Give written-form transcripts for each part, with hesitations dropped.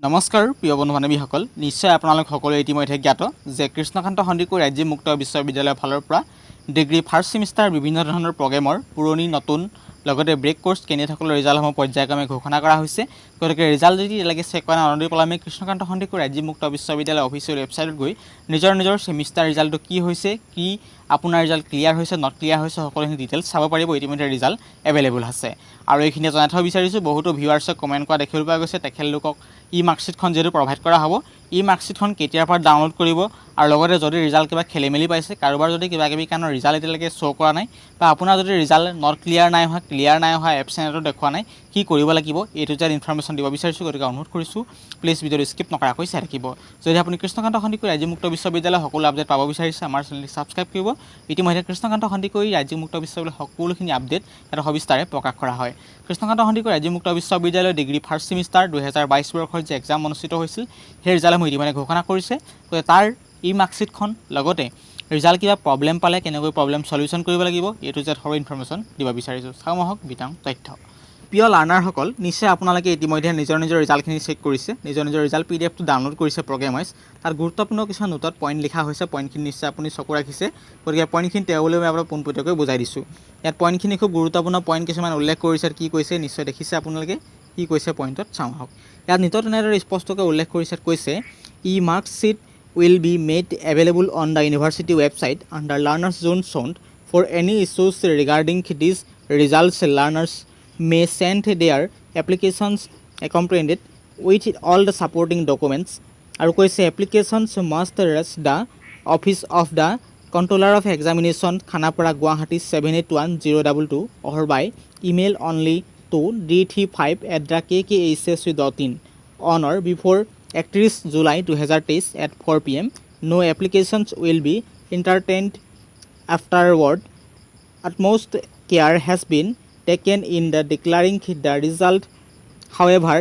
নমস্কাৰ প্ৰিয় বন্ধু বান্ধৱীসকল, নিশ্চয় আপোনালোক সকলোৱে ইতিমধ্যে জ্ঞাত যে কৃষ্ণকান্ত সন্দিকৈ ৰাজ্যিক মুক্ত বিশ্ববিদ্যালয়ৰ ফালৰ পৰা ডিগ্ৰী ফাৰ্ষ্ট ছেমিষ্টাৰ বিভিন্ন ধৰণৰ প্ৰগ্ৰেমৰ পুৰণি নতুন লগতে ব্ৰেক কোৰ্ছ কেণ্ডিডেটসকলৰ ৰিজাল্টসমূহ পৰ্যায়ক্ৰমে ঘোষণা কৰা হৈছে। গতিকে ৰিজাল্ট যদি এতিয়ালৈকে চেক কৰা নাই, অনুদীপ পলামে কৃষ্ণকান্ত সন্দিকৈ ৰাজ্যিক মুক্ত বিশ্ববিদ্যালয়ৰ অফিচিয়েল ৱেবছাইটত গৈ নিজৰ ছেমিষ্টাৰ ৰিজাল্টটো কি হৈছে, কি আপোনাৰ ৰিজাল্ট ক্লিয়াৰ হৈছে নট ক্লিয়াৰ হৈছে সকলোখিনি ডিটেইলছ চাব পাৰিব। ইতিমধ্যে ৰিজাল্ট এভেইলেবল আছে আৰু এইখিনি জনাই থ'ব বিচাৰিছোঁ। বহুতো ভিউৱাৰ্ছে কমেণ্ট কৰা দেখিবলৈ পোৱা গৈছে তেখেতলোকক মাৰ্কশ্বিটখন যিহেতু প্ৰভাইড কৰা হ'ব, মাৰ্কশ্বিটখন কেতিয়াৰ পৰা ডাউনলোড কৰিব আৰু লগতে যদি ৰিজাল্ট কিবা খেলিমেলি পাইছে, কাৰোবাৰ যদি কিবা কিবি কাৰণৰ ৰিজাল্ট এতিয়ালৈকে শ্ব' কৰা নাই বা আপোনাৰ যদি ৰিজাল্ট নট ক্লিয়াৰ নাই হোৱা এবচেণ্টতো দেখুওৱা নাই, কি কৰিব লাগিব এইটো যে ইনফৰমেশ্যন দিব বিচাৰিছোঁ। গতিকে অনুৰোধ কৰিছোঁ প্লিজ ভিডিঅ'টো স্কিপ নকৰাকৈ চাই থাকিব। যদি আপুনি কৃষ্ণকান্ত সন্দিকৈ ৰাজ্যিক মুক্ত বিশ্ববিদ্যালয়ৰ সকলো আপডেট পাব বিচাৰিছে, আমাৰ চেনেলটি ছাবস্ক্ৰাইব কৰিব। ইতিমধ্যে কৃষ্ণকান্ত সন্দিকৈ ৰাজ্যিক মুক্ত বিশ্ববিদ্যালয়ৰ সকলোখিনি আপডেট এটা সবিস্তাৰে প্ৰকাশ কৰা হয়। কৃষ্ণকান্ত সন্দিকৈ ৰাজ্যিক মুক্ত বিশ্ববিদ্যালয়ৰ ডিগ্ৰী ফাৰ্ষ্ট ছেমিষ্টাৰ 2022 বৰ্ষৰ যে এক্সাম অনুষ্ঠিত হৈছিল, সেই ৰিজাল্টসমূহ ইতিমধ্যে ঘোষণা কৰিছে। গতিকে তাৰ মাৰ্কশ্বিটখন লগতে ৰিজাল্ট কিবা প্ৰব্লেম পালে কেনেকৈ প্ৰব্লেম সলিউশ্যন কৰিব লাগিব এইটো যে সৰু ইনফৰমেশ্যন দিব বিচাৰিছোঁ। চাওঁ আহক বিতং তথ্য। প্ৰিয় লাৰ্ণাৰসকল, নিশ্চয় আপোনালোকে ইতিমধ্যে নিজৰ ৰিজাল্টখিনি চেক কৰিছে, নিজৰ ৰিজাল্ট PDF-টো ডাউনলোড কৰিছে প্ৰগ্ৰেম ৱাইজ। তাত গুৰুত্বপূৰ্ণ কিছুমান নোটত পইণ্ট লিখা হৈছে, পইণ্টখিনি নিশ্চয় আপুনি চকু ৰাখিছে। গতিকে পইণ্টখিনি তেওঁলৈ মই আপোনাক পোনপটীয়াকৈ বুজাই দিছোঁ। ইয়াত পইণ্টখিনি খুব গুৰুত্বপূৰ্ণ পইণ্ট কিছুমান উল্লেখ কৰিছে। কি কৈছে নিশ্চয় দেখিছে আপোনালোকে, কি কৈছে পইণ্টত চাওঁ আহক। ইয়াত নিতত এনেদৰে স্পষ্টকৈ উল্লেখ কৰিছে, কৈছে marksheet will be made available on the university website under learners zone sound. For any issues regarding these results, learners may send their applications accompanied with all the supporting documents. আৰু কৈছে applications must reach the office of the controller of examination, Khanapara, Guwahati 781022 or by email only to d35@kkhsu.in on or before 31 July 2023 at 4 PM. No applications will be entertained afterward. Utmost care has been taken in the declaring the result. However,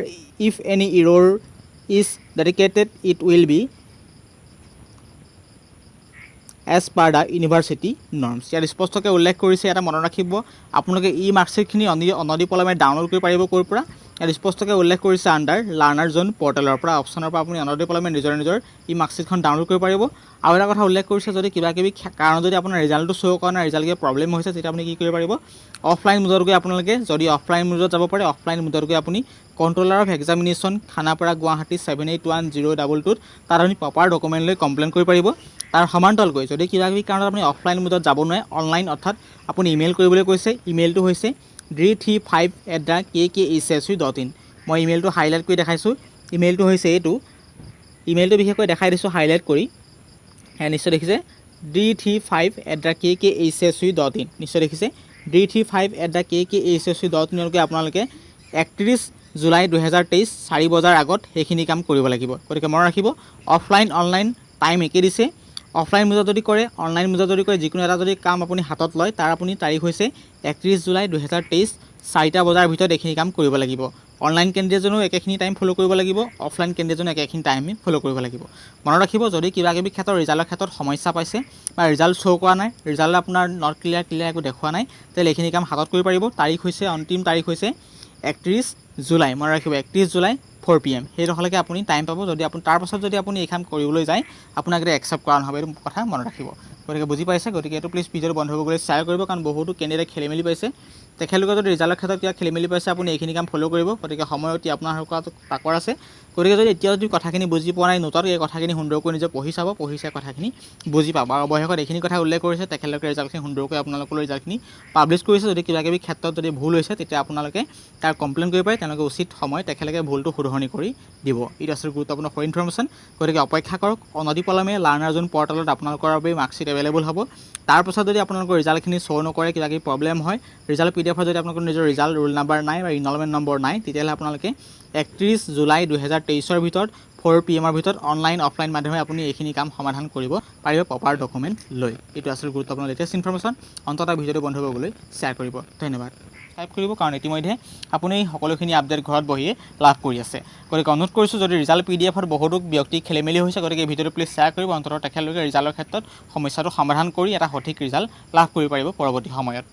if any error is detected, it will be as per the university norms. ইয়াত স্পষ্টকৈ উল্লেখ কৰিছে, এটা মনত ৰাখিব আপোনালোকে মাৰ্কশ্বিটখিনি Anudeep পলামে download কৰিব পাৰিব ক'ৰ পৰা। ইয়াত স্পষ্টকৈ উল্লেখ কৰিছে আণ্ডাৰ লাৰ্ণাৰ জোন পৰ্টেলৰ পৰা, অপশ্যনৰ পৰা আপুনি অনুদীপ পলামে নিজৰ মাৰ্কশ্বিটখন ডাউনলোড কৰিব পাৰিব। আৰু এটা কথা উল্লেখ কৰিছে, যদি কিবা কিবি কাৰণ যদি আপোনাৰ ৰিজাল্টটো শ্ব' কৰা নাই, ৰিজাল্ট কিবা প্ৰব্লেম হৈছে, তেতিয়া আপুনি কি কৰিব পাৰিব, অফলাইন মোডত গৈ আপোনালোকে যদি অফলাইন মোডত যাব পাৰে, অফলাইন মোডত গৈ আপুনি controller of examination, Khanapara, Guwahati 781022 তাত আপুনি প্ৰপাৰ ডকুমেণ্ট লৈ কমপ্লেইন কৰিব পাৰিব। তাৰ সমান্তৰালকৈ যদি কিবা কিবি কাৰণত আপুনি অফলাইন মোডত যাব নোৱাৰে, অনলাইন অৰ্থাৎ আপুনি ইমেইল কৰিবলৈ কৈছে, ইমেইলটো হৈছে d35@kkhsu.in। মই ইমেইলটো হাইলাইট কৰি দেখাইছোঁ, ইমেইলটো হৈছে এইটো, ইমেইলটো বিশেষকৈ দেখাই দিছোঁ হাইলাইট কৰি। নিশ্চয় দেখিছে d35@kkhsu.in, নিশ্চয় দেখিছে d35@kkhsu.in আপোনালোকে 31 জুলাই 2023 4 বজাৰ আগত সেইখিনি কাম কৰিব লাগিব। গতিকে মনত ৰাখিব, অফলাইন অনলাইন টাইম একে দিছে। অফলাইন মোডত যদি কৰে, অনলাইন মোডত যদি কৰে, যিকোনো এটা যদি কাম আপুনি হাতত লয়, তাৰ আপুনি তাৰিখ হৈছে 31 জুলাই 2023 4টা বজাৰ ভিতৰত এইখিনি কাম কৰিব লাগিব। অনলাইন কেণ্ডিডেটজনেও একেখিনি টাইম ফ'ল' কৰিব লাগিব, অফলাইন কেণ্ডিডেটজনেও একেখিনি টাইম ফ'ল' কৰিব লাগিব। মনত ৰাখিব, যদি কিবা কিবি ক্ষেত্ৰত ৰিজাল্টৰ ক্ষেত্ৰত সমস্যা পাইছে বা ৰিজাল্ট শ্ব' কৰা নাই, ৰিজাল্ট আপোনাৰ নট ক্লিয়াৰ একো দেখুওৱা নাই, তেতিয়াহ'লে এইখিনি কাম হাতত কৰিব পাৰিব। তাৰিখ হৈছে, অন্তিম তাৰিখ হৈছে 31 জুলাই, মনত ৰাখিব 31 জুলাই 4 PM। সেইডোখৰলৈকে আপুনি টাইম পাব। যদি আপুনি তাৰপাছত যদি আপুনি এই কাম কৰিবলৈ যায়, আপোনাক এতিয়া একচেপ্ট কৰা নহ'ব, এইটো কথা মনত ৰাখিব। গতিকে বুজি পাইছে। গতিকে এইটো প্লিজ ভিডিঅ'টো বন্ধ কৰিবলৈ শ্বেয়াৰ কৰিব, কাৰণ বহুতো কেণ্ডিডেট খেলিমেলি পাইছে। তেখেতলোকে যদি ৰিজাল্টৰ ক্ষেত্ৰত কিবা খেলিমেলি পাইছে, আপুনি এইখিনি কাম ফ'ল' কৰিব। গতিকে সময়ত আপোনাৰ তাকৰ আছে। গতিকে যদি এতিয়া যদি কথাখিনি বুজি পোৱা নাই, নোটত এই কথাখিনি সুন্দৰকৈ নিজে পঢ়ি চাব, পঢ়ি চাই কথাখিনি বুজি পাব। আৰু অৱশেষত এইখিনি কথা উল্লেখ কৰিছে, তেখেতলোকে ৰিজাল্টখিনি সুন্দৰকৈ আপোনালোকৰ ৰিজাল্টখিনি পাব্লিছ কৰিছে। যদি কিবা কিবি ক্ষেত্ৰত যদি ভুল হৈছে, তেতিয়া আপোনালোকে তাৰ কমপ্লেইন কৰিব পাৰে, তেওঁলোকে উচিত সময় তেখেতলোকে ভুলটো শুধৰণি কৰি দিব। এইটো আছিল গুৰুত্বপূৰ্ণ সৰু ইনফৰমেশ্যন। গতিকে অপেক্ষা কৰক, অনুদীপ পলামে লাৰ্ণাৰ জোন পৰ্টেলত আপোনালোকৰ বাবে মাৰ্কশ্বিট এভেইলেবল হ'ব। তাৰপাছত যদি আপোনালোকৰ ৰিজাল্টখিনি শ্ব' নকৰে, কিবা কিবি প্ৰব্লেম হয়, ৰিজাল্ট PDF-ত যদি আপোনালোকৰ নিজৰ ৰিজাল্ট ৰোল নাম্বাৰ নাই বা ইনৰলমেণ্ট নম্বৰ নাই, তেতিয়াহ'লে আপোনালোকে 31 জুলাই 2023 ভিতৰত 4 PM ভিতৰত অনলাইন অফলাইন মাধ্যমে আপুনি এইখিনি কাম সমাধান কৰিব পাৰিব প্ৰপাৰ ডকুমেণ্ট লৈ। এইটো আছিল গুৰুত্বপূৰ্ণ লেটেষ্ট ইনফৰমেশ্যন। অন্ততঃ ভিডিঅ'টো বন্ধ কৰিবলৈ শ্বেয়াৰ কৰিব। ধন্যবাদ। টাইপ কৰিব, কাৰণ ইতিমধ্যে আপুনি সকলোখিনি আপডেট ঘৰত বহিয়ে লাভ কৰি আছে। গতিকে অনুৰোধ কৰিছোঁ, যদি ৰিজাল্ট PDF-ত বহুতো ব্যক্তি খেলিমেলি হৈছে, গতিকে ভিডিঅ'টো প্লিজ শ্বেয়াৰ কৰিব। অন্ততঃ তেখেতলোকে ৰিজাল্টৰ ক্ষেত্ৰত সমস্যাটো সমাধান কৰি এটা সঠিক ৰিজাল্ট লাভ কৰিব পাৰিব পৰৱৰ্তী সময়ত।